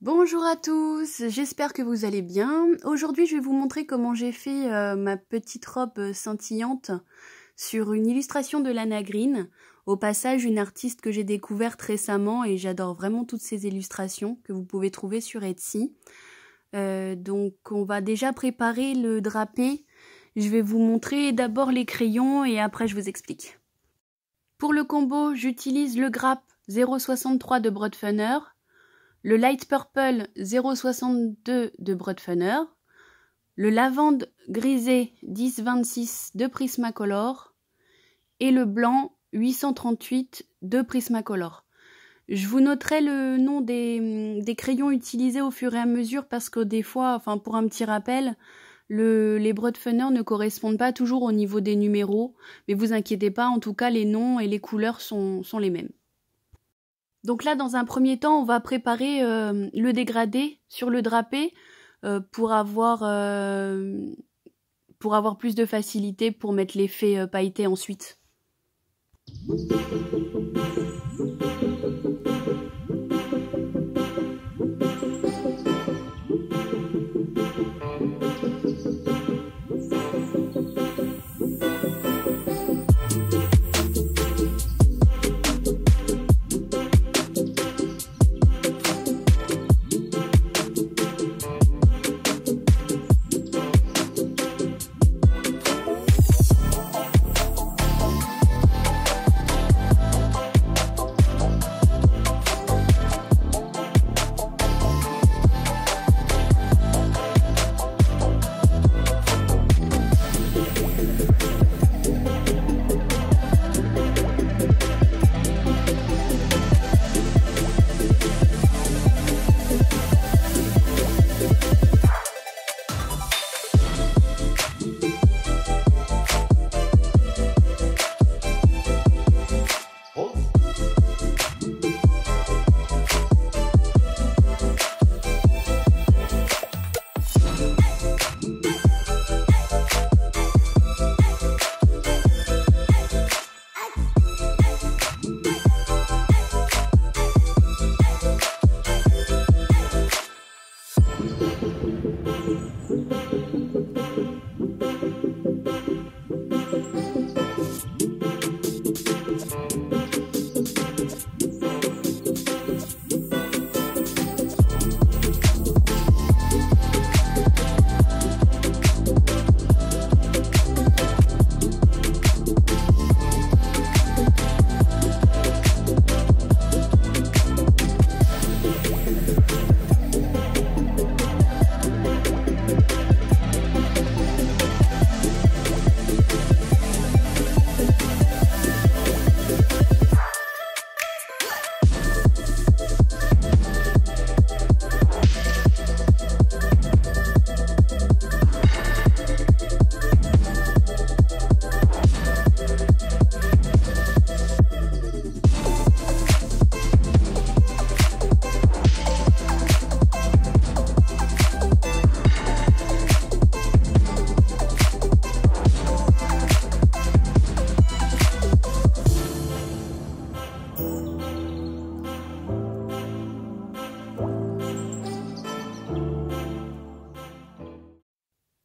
Bonjour à tous, j'espère que vous allez bien. Aujourd'hui, je vais vous montrer comment j'ai fait ma petite robe scintillante sur une illustration de Lana Green. Au passage, une artiste que j'ai découverte récemment et j'adore vraiment toutes ces illustrations que vous pouvez trouver sur Etsy. Donc, on va déjà préparer le drapé. Je vais vous montrer d'abord les crayons et après je vous explique. Pour le combo, j'utilise le grappe 0,63 de Broadfunner, le Light Purple 0,62 de Broadfunner, le lavande grisé 1026 de Prismacolor et le blanc 838 de Prismacolor. Je vous noterai le nom des crayons utilisés au fur et à mesure parce que des fois, enfin pour un petit rappel, les Broadfunner ne correspondent pas toujours au niveau des numéros, mais vous inquiétez pas, en tout cas les noms et les couleurs sont les mêmes. Donc là, dans un premier temps, on va préparer le dégradé sur le drapé pour avoir plus de facilité pour mettre l'effet pailleté ensuite.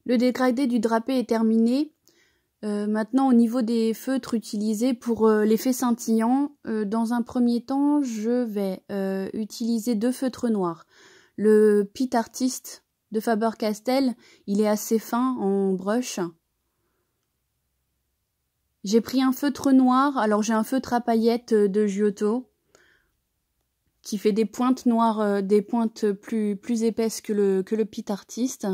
Le dégradé du drapé est terminé. Maintenant, au niveau des feutres utilisés pour l'effet scintillant, dans un premier temps, je vais utiliser 2 feutres noirs. Le Pit Artist de Faber-Castell, il est assez fin en brush. J'ai pris un feutre noir, alors j'ai un feutre à paillettes de Giotto qui fait des pointes noires, des pointes plus épaisses que le Pit Artist.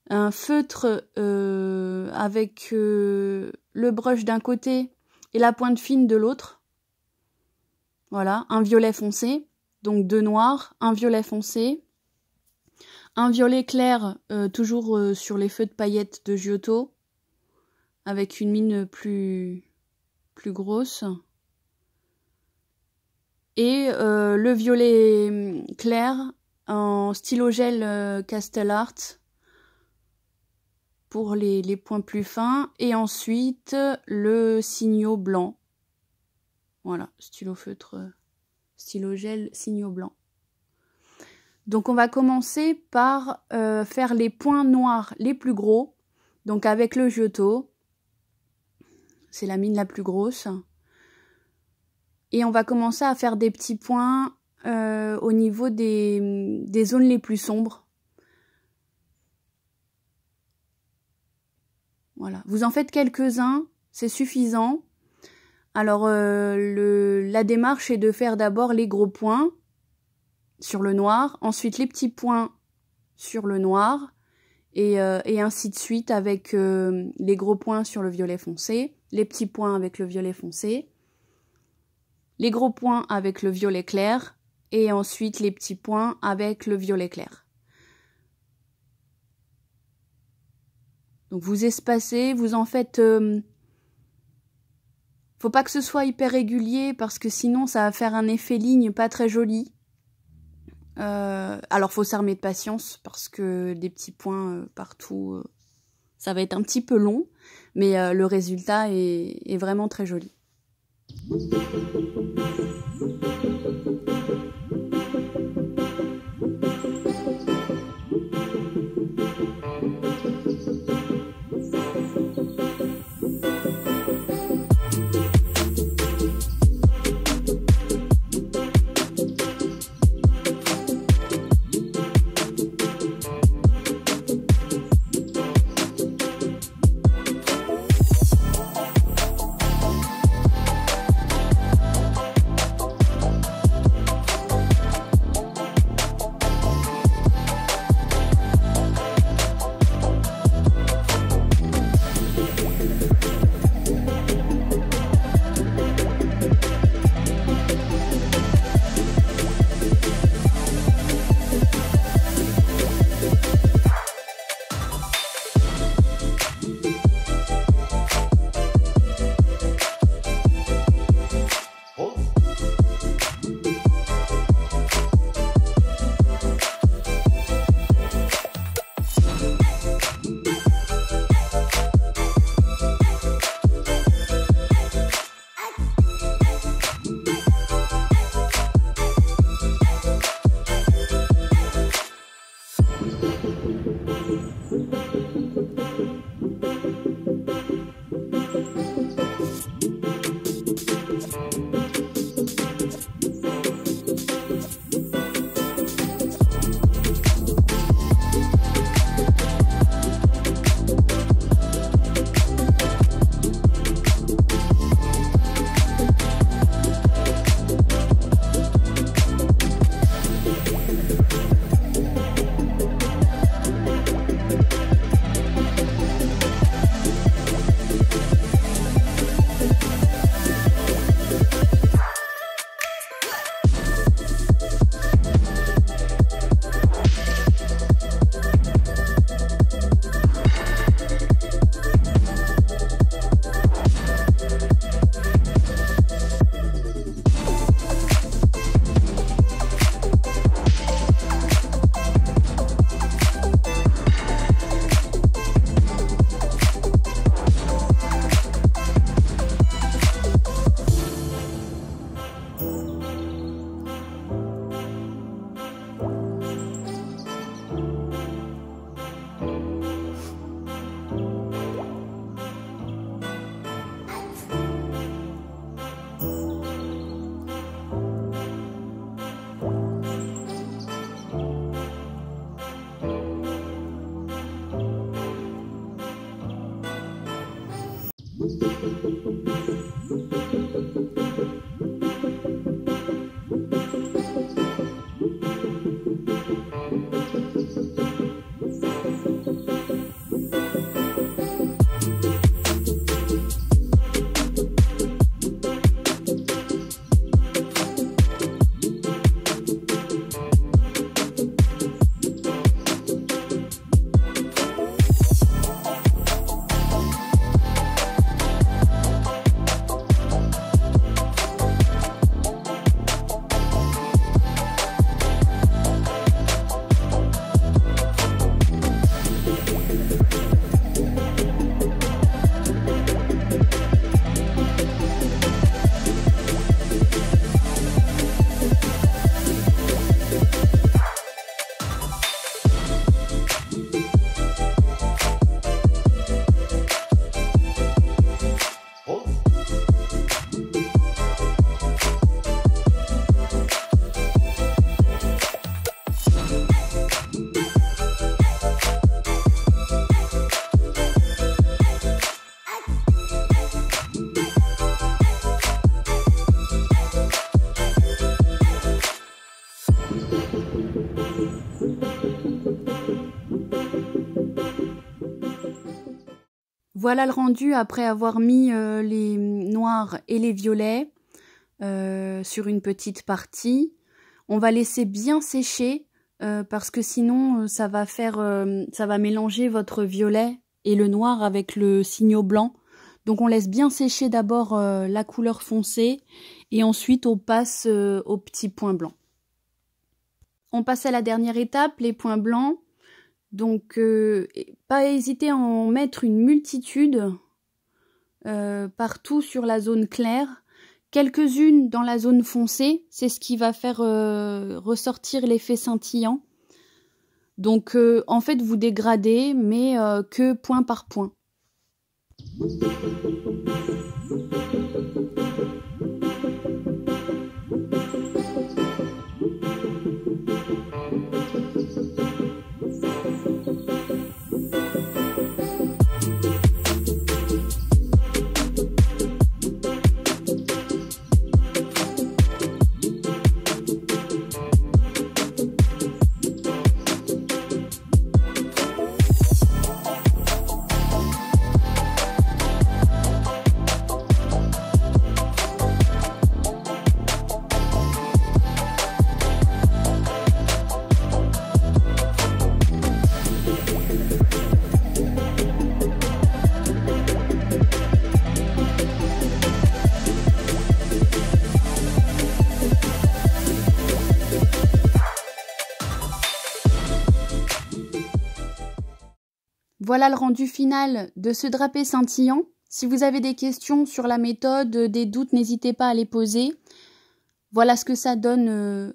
Un feutre avec le brush d'un côté et la pointe fine de l'autre. Voilà, un violet foncé, donc 2 noirs, un violet foncé, un violet clair, toujours sur les feux de paillettes de Giotto, avec une mine plus grosse, et le violet clair en stylo gel Castel Art, pour les points plus fins, et ensuite le signaux blanc. Voilà, stylo feutre, stylo gel, signaux blanc. Donc on va commencer par faire les points noirs les plus gros. Donc avec le Giotto, c'est la mine la plus grosse. Et on va commencer à faire des petits points au niveau des zones les plus sombres. Voilà, vous en faites quelques-uns, c'est suffisant. Alors la démarche est de faire d'abord les gros points sur le noir, ensuite les petits points sur le noir, et ainsi de suite avec les gros points sur le violet foncé, les petits points avec le violet foncé, les gros points avec le violet clair, et ensuite les petits points avec le violet clair. Donc vous espacez, vous en faites... faut pas que ce soit hyper régulier parce que sinon ça va faire un effet ligne pas très joli. Alors faut s'armer de patience parce que des petits points partout, ça va être un petit peu long, mais le résultat est vraiment très joli. Voilà le rendu après avoir mis les noirs et les violets sur une petite partie. On va laisser bien sécher parce que sinon ça va mélanger votre violet et le noir avec le signaux blanc. Donc on laisse bien sécher d'abord la couleur foncée et ensuite on passe aux petits points blancs. On passe à la dernière étape, les points blancs. Donc pas hésiter à en mettre une multitude partout sur la zone claire. Quelques-unes dans la zone foncée, c'est ce qui va faire ressortir l'effet scintillant. Donc en fait vous dégradez mais que point par point. Voilà le rendu final de ce drapé scintillant. Si vous avez des questions sur la méthode, des doutes, n'hésitez pas à les poser. Voilà ce que ça donne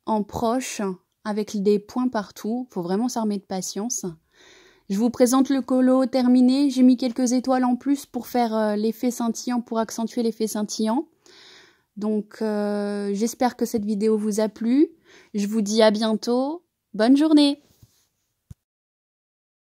en proche, avec des points partout. Faut vraiment s'armer de patience. Je vous présente le colo terminé. J'ai mis quelques étoiles en plus pour faire l'effet scintillant, pour accentuer l'effet scintillant. Donc j'espère que cette vidéo vous a plu. Je vous dis à bientôt. Bonne journée!